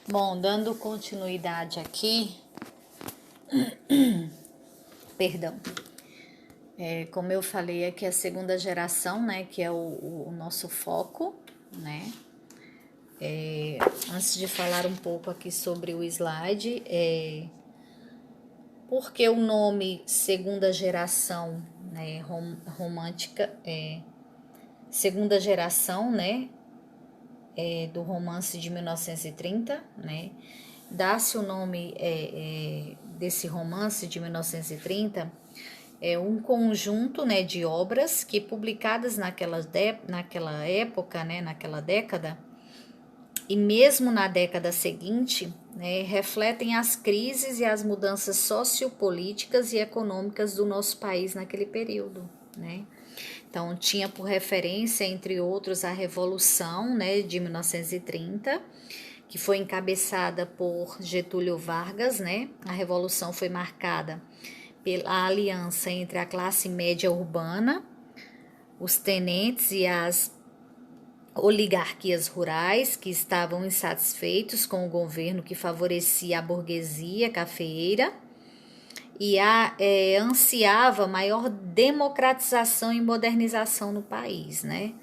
Bom, dando continuidade aqui, perdão, como eu falei aqui, a segunda geração, né, que é o nosso foco, né, antes de falar um pouco aqui sobre o slide, porque o nome segunda geração, né, romântica, segunda geração, né, do romance de 1930, né, dá-se o nome desse romance de 1930, um conjunto, né, de obras que publicadas naquela época, né, naquela década, e mesmo na década seguinte, né, refletem as crises e as mudanças sociopolíticas e econômicas do nosso país naquele período, né. Então, tinha por referência, entre outros, a Revolução, né, de 1930, que foi encabeçada por Getúlio Vargas, né? A Revolução foi marcada pela aliança entre a classe média urbana, os tenentes e as oligarquias rurais que estavam insatisfeitos com o governo que favorecia a burguesia cafeeira e ansiava maior democratização e modernização no país, né?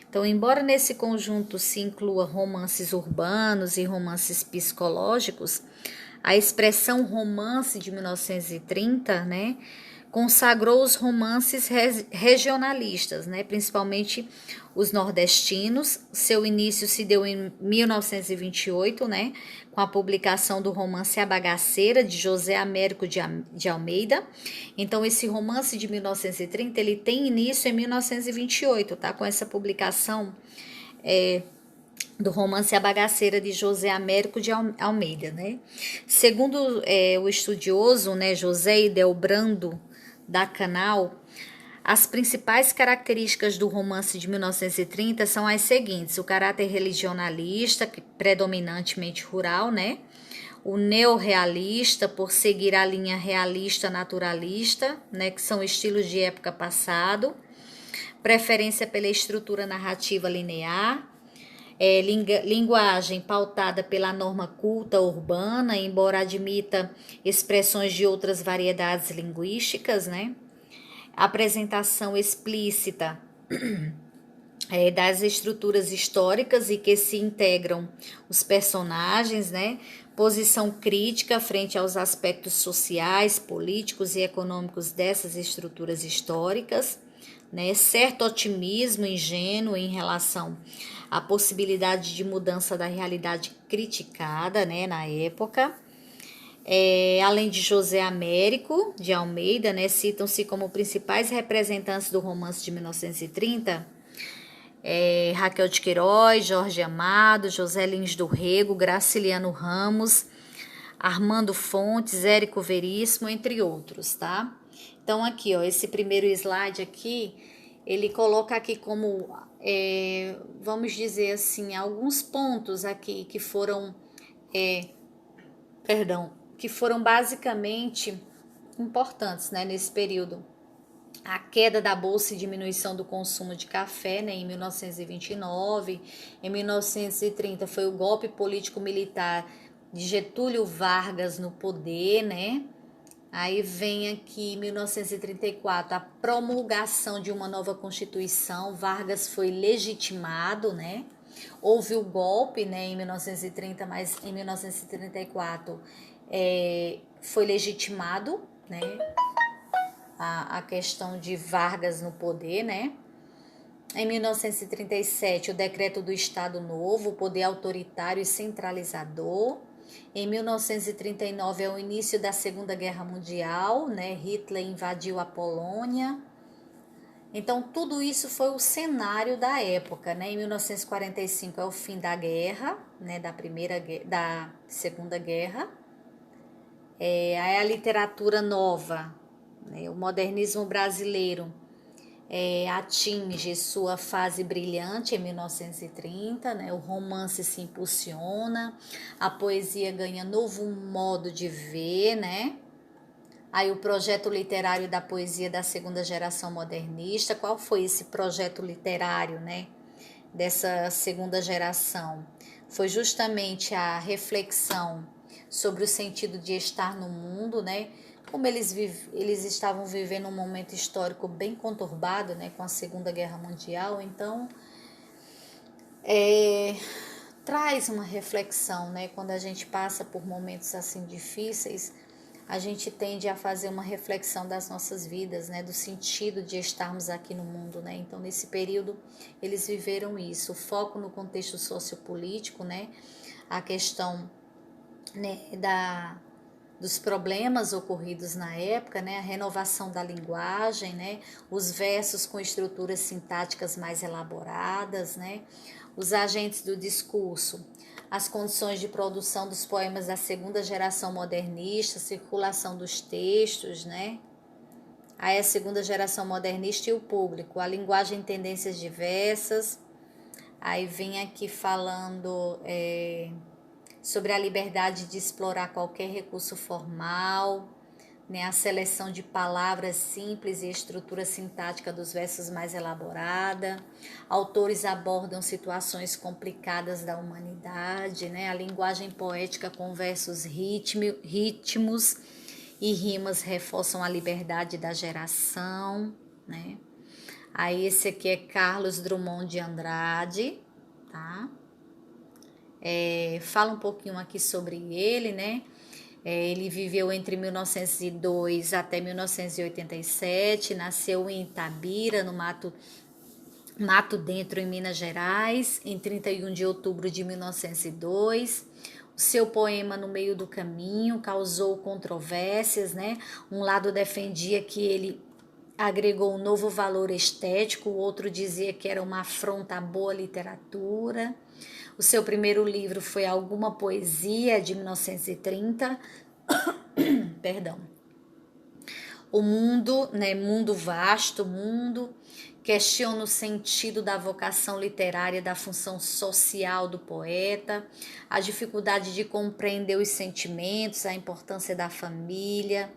Então, embora nesse conjunto se inclua romances urbanos e romances psicológicos, a expressão romance de 1930, né, consagrou os romances regionalistas, né, principalmente os nordestinos. Seu início se deu em 1928, né, com a publicação do romance A Bagaceira, de José Américo de Almeida. Então, esse romance de 1930, ele tem início em 1928, tá, com essa publicação do romance A Bagaceira, de José Américo de Almeida, né? Segundo o estudioso, né, José Idelbrando da Canal, as principais características do romance de 1930 são as seguintes: o caráter religionalista, predominantemente rural, né? O neorrealista, por seguir a linha realista naturalista, né, que são estilos de época passado, preferência pela estrutura narrativa linear, linguagem pautada pela norma culta urbana, embora admita expressões de outras variedades linguísticas, né? Apresentação explícita das estruturas históricas e que se integram os personagens, né? Posição crítica frente aos aspectos sociais, políticos e econômicos dessas estruturas históricas, né? Certo otimismo ingênuo em relação à possibilidade de mudança da realidade criticada, né, na época. Além de José Américo de Almeida, né, citam-se como principais representantes do romance de 1930 Raquel de Queiroz, Jorge Amado, José Lins do Rego, Graciliano Ramos, Armando Fontes, Érico Veríssimo, entre outros, tá? Então, aqui, ó, esse primeiro slide aqui, ele coloca aqui como, vamos dizer assim, alguns pontos aqui que foram, que foram basicamente importantes, né, nesse período. A queda da bolsa e diminuição do consumo de café, né, em 1929. Em 1930 foi o golpe político-militar de Getúlio Vargas no poder, né? Aí vem aqui em 1934 a promulgação de uma nova Constituição. Vargas foi legitimado, né? Houve o golpe, né, em 1930, mas em 1934 foi legitimado, né? A questão de Vargas no poder, né? Em 1937, o decreto do Estado Novo, o poder autoritário e centralizador. Em 1939 é o início da Segunda Guerra Mundial, né? Hitler invadiu a Polônia. Então, tudo isso foi o cenário da época, né? Em 1945 é o fim da guerra, né? Da Segunda Guerra. Aí a literatura nova, né? O modernismo brasileiro atinge sua fase brilhante em 1930, né? O romance se impulsiona, a poesia ganha novo modo de ver, né? Aí o projeto literário da poesia da segunda geração modernista. Qual foi esse projeto literário, né, dessa segunda geração? foi justamente a reflexão sobre o sentido de estar no mundo, né? Como eles estavam vivendo um momento histórico bem conturbado, né, com a Segunda Guerra Mundial, então traz uma reflexão, né? Quando a gente passa por momentos assim difíceis, a gente tende a fazer uma reflexão das nossas vidas, né? Do sentido de estarmos aqui no mundo, né? Então, nesse período, eles viveram isso. O foco no contexto sociopolítico, né? A questão, né, dos problemas ocorridos na época, né, a renovação da linguagem, né, os versos com estruturas sintáticas mais elaboradas, né, os agentes do discurso, as condições de produção dos poemas da segunda geração modernista, circulação dos textos, né, aí a segunda geração modernista e o público, a linguagem em tendências diversas, aí vem aqui falando sobre a liberdade de explorar qualquer recurso formal, né, a seleção de palavras simples e a estrutura sintática dos versos mais elaborada. Autores abordam situações complicadas da humanidade, né, a linguagem poética com versos ritmos e rimas reforçam a liberdade da geração, né. Aí esse aqui é Carlos Drummond de Andrade, tá? Fala um pouquinho aqui sobre ele, né? Ele viveu entre 1902 até 1987, nasceu em Itabira, no Mato Dentro, em Minas Gerais, em 31 de outubro de 1902. O seu poema No Meio do Caminho causou controvérsias, né? Um lado defendia que ele agregou um novo valor estético, o outro dizia que era uma afronta à boa literatura. O seu primeiro livro foi Alguma Poesia, de 1930. Perdão. O mundo, né, mundo vasto, mundo, questiona o sentido da vocação literária, da função social do poeta, a dificuldade de compreender os sentimentos, a importância da família,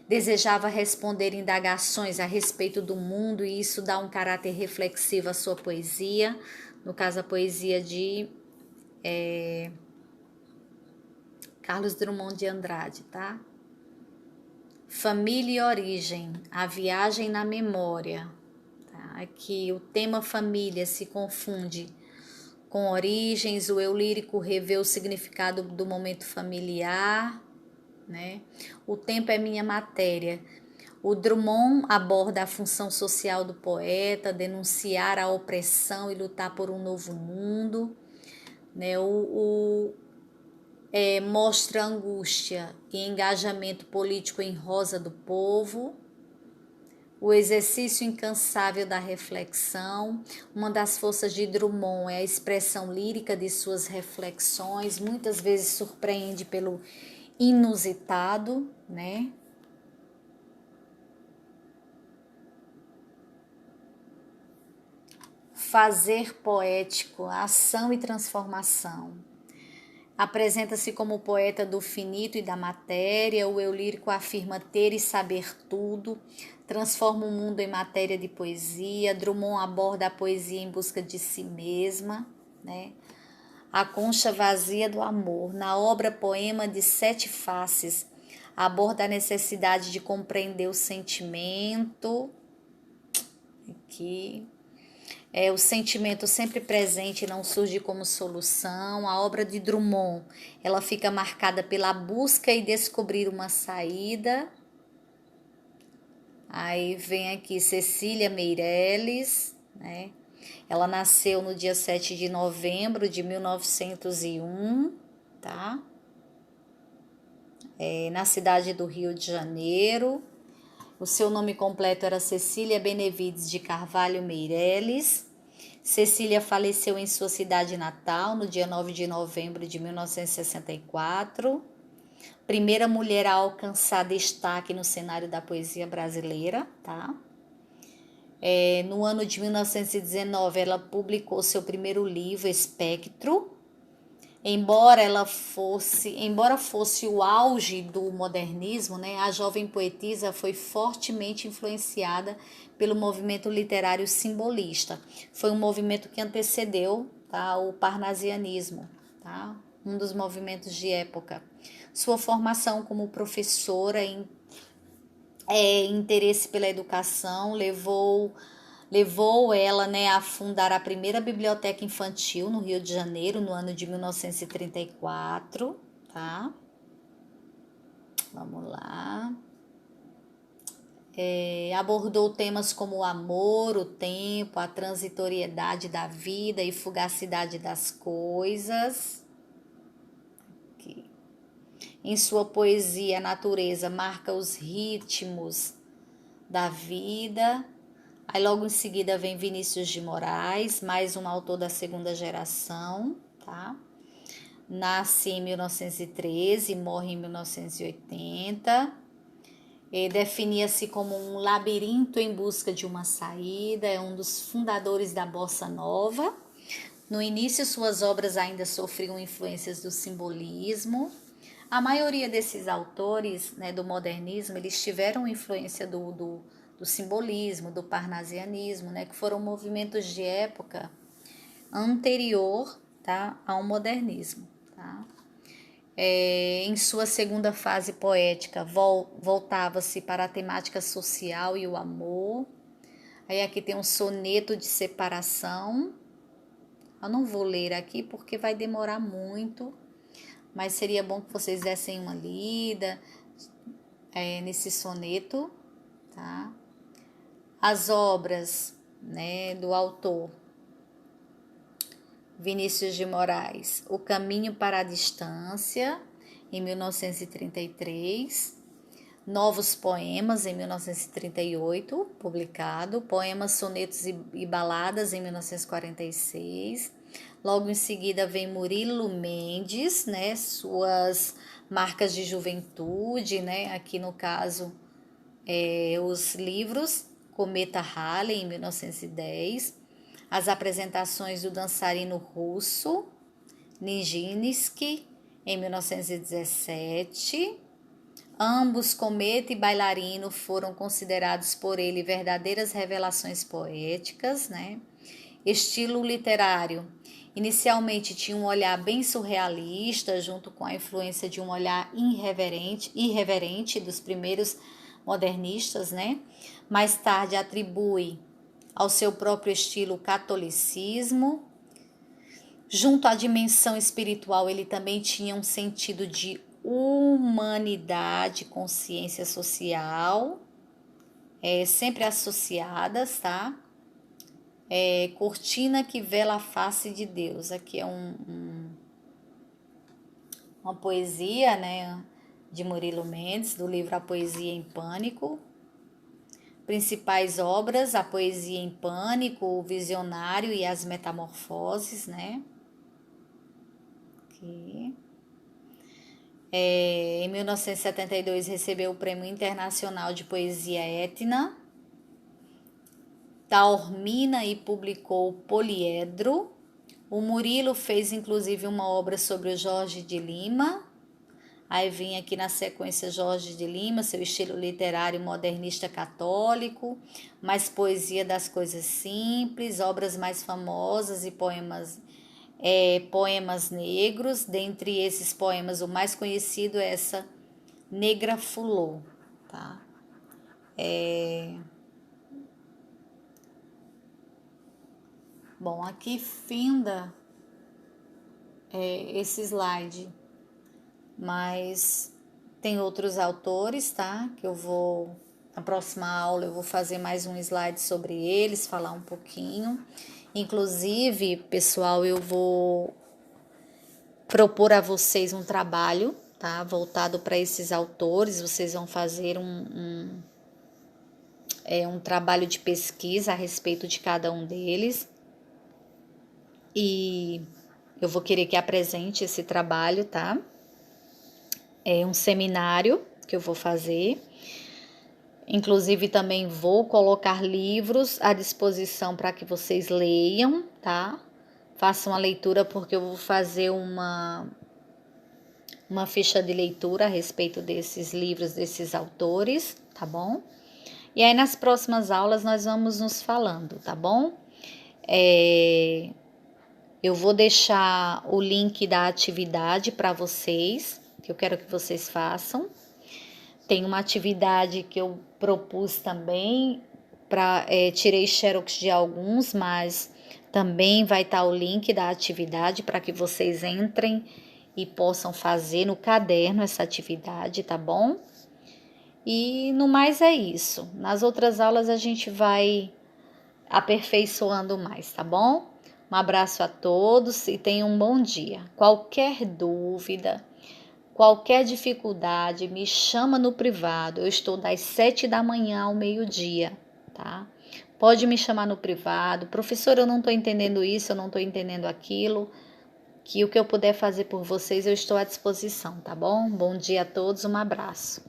desejava responder indagações a respeito do mundo e isso dá um caráter reflexivo à sua poesia, no caso a poesia de Carlos Drummond de Andrade, tá? Família e origem, a viagem na memória. Tá? Aqui o tema família se confunde com origens, o eu lírico revê o significado do momento familiar, né? O tempo é minha matéria. O Drummond aborda a função social do poeta, denunciar a opressão e lutar por um novo mundo, né? Mostra a angústia e engajamento político em rosa do povo, o exercício incansável da reflexão. Uma das forças de Drummond é a expressão lírica de suas reflexões, muitas vezes surpreende pelo inusitado, né? Fazer poético, ação e transformação. Apresenta-se como poeta do finito e da matéria, o eu lírico afirma ter e saber tudo, transforma o mundo em matéria de poesia. Drummond aborda a poesia em busca de si mesma, né? A concha vazia do amor. Na obra Poema de Sete Faces, aborda a necessidade de compreender o sentimento, aqui, o sentimento sempre presente não surge como solução. A obra de Drummond, ela fica marcada pela busca e descobrir uma saída. Aí vem aqui Cecília Meirelles, né? Ela nasceu no dia 7 de novembro de 1901, tá? Na cidade do Rio de Janeiro. O seu nome completo era Cecília Benevides de Carvalho Meirelles. Cecília faleceu em sua cidade natal no dia 9 de novembro de 1964. Primeira mulher a alcançar destaque no cenário da poesia brasileira, tá? No ano de 1919, ela publicou seu primeiro livro, Espectro. Embora fosse o auge do modernismo, né, a jovem poetisa foi fortemente influenciada pelo movimento literário simbolista. Foi um movimento que antecedeu, tá, o parnasianismo, tá? Um dos movimentos de época. Sua formação como professora interesse pela educação levou ela, né, a fundar a primeira biblioteca infantil no Rio de Janeiro no ano de 1934, tá? Vamos lá. Abordou temas como o amor, o tempo, a transitoriedade da vida e fugacidade das coisas. Aqui. Em sua poesia, a natureza marca os ritmos da vida. Aí logo em seguida vem Vinícius de Moraes, mais um autor da segunda geração, tá? Nasce em 1913, morre em 1980. Definia-se como um labirinto em busca de uma saída, é um dos fundadores da Bossa Nova. No início, suas obras ainda sofriam influências do simbolismo. A maioria desses autores, né, do modernismo, eles tiveram influência do simbolismo, do parnasianismo, né, que foram movimentos de época anterior, tá, ao modernismo. Tá? Em sua segunda fase poética, voltava-se para a temática social e o amor. Aí aqui tem um soneto de separação. Eu não vou ler aqui porque vai demorar muito, mas seria bom que vocês dessem uma lida nesse soneto, tá? As obras, né, do autor Vinícius de Moraes, O Caminho para a Distância, em 1933, Novos Poemas, em 1938, publicado, Poemas, Sonetos e Baladas, em 1946. Logo em seguida vem Murilo Mendes, né, suas marcas de juventude, né, aqui no caso, os livros Cometa Halley, em 1910, as apresentações do dançarino russo Nijinsky, em 1917. Ambos, Cometa e Bailarino, foram considerados por ele verdadeiras revelações poéticas, né? Estilo literário. Inicialmente tinha um olhar bem surrealista, junto com a influência de um olhar irreverente dos primeiros modernistas, né? Mais tarde atribui ao seu próprio estilo o catolicismo. Junto à dimensão espiritual, ele também tinha um sentido de humanidade, consciência social, sempre associadas, tá? Cortina que vela a face de Deus. Aqui é uma poesia, né, de Murilo Mendes, do livro A Poesia em Pânico. Principais obras: A Poesia em Pânico, O Visionário e as Metamorfoses, né? Aqui. Em 1972 recebeu o Prêmio Internacional de Poesia Etna, Taormina, e publicou Poliedro. O Murilo fez inclusive uma obra sobre o Jorge de Lima. Aí vem aqui na sequência Jorge de Lima, seu estilo literário modernista católico, mais poesia das coisas simples, obras mais famosas e poemas negros. Dentre esses poemas, o mais conhecido é essa Negra Fulô, tá? Bom, aqui finda esse slide, mas tem outros autores, tá? Que eu vou, na próxima aula, eu vou fazer mais um slide sobre eles, falar um pouquinho. Inclusive, pessoal, eu vou propor a vocês um trabalho, tá? Voltado para esses autores. Vocês vão fazer um trabalho de pesquisa a respeito de cada um deles. E eu vou querer que apresente esse trabalho, tá? É um seminário que eu vou fazer. Inclusive, também vou colocar livros à disposição para que vocês leiam, tá? Façam a leitura, porque eu vou fazer uma ficha de leitura a respeito desses livros, desses autores, tá bom? E aí, nas próximas aulas, nós vamos nos falando, tá bom? Eu vou deixar o link da atividade para vocês, que eu quero que vocês façam. Tem uma atividade que eu propus também, tirei xerox de alguns, mas também vai estar o link da atividade para que vocês entrem e possam fazer no caderno essa atividade, tá bom? E no mais é isso. Nas outras aulas a gente vai aperfeiçoando mais, tá bom? Um abraço a todos e tenham um bom dia. Qualquer dúvida, qualquer dificuldade, me chama no privado. Eu estou das 7 da manhã ao meio-dia, tá? Pode me chamar no privado. Professor, eu não estou entendendo isso, eu não estou entendendo aquilo. Que o que eu puder fazer por vocês, eu estou à disposição, tá bom? Bom dia a todos, um abraço.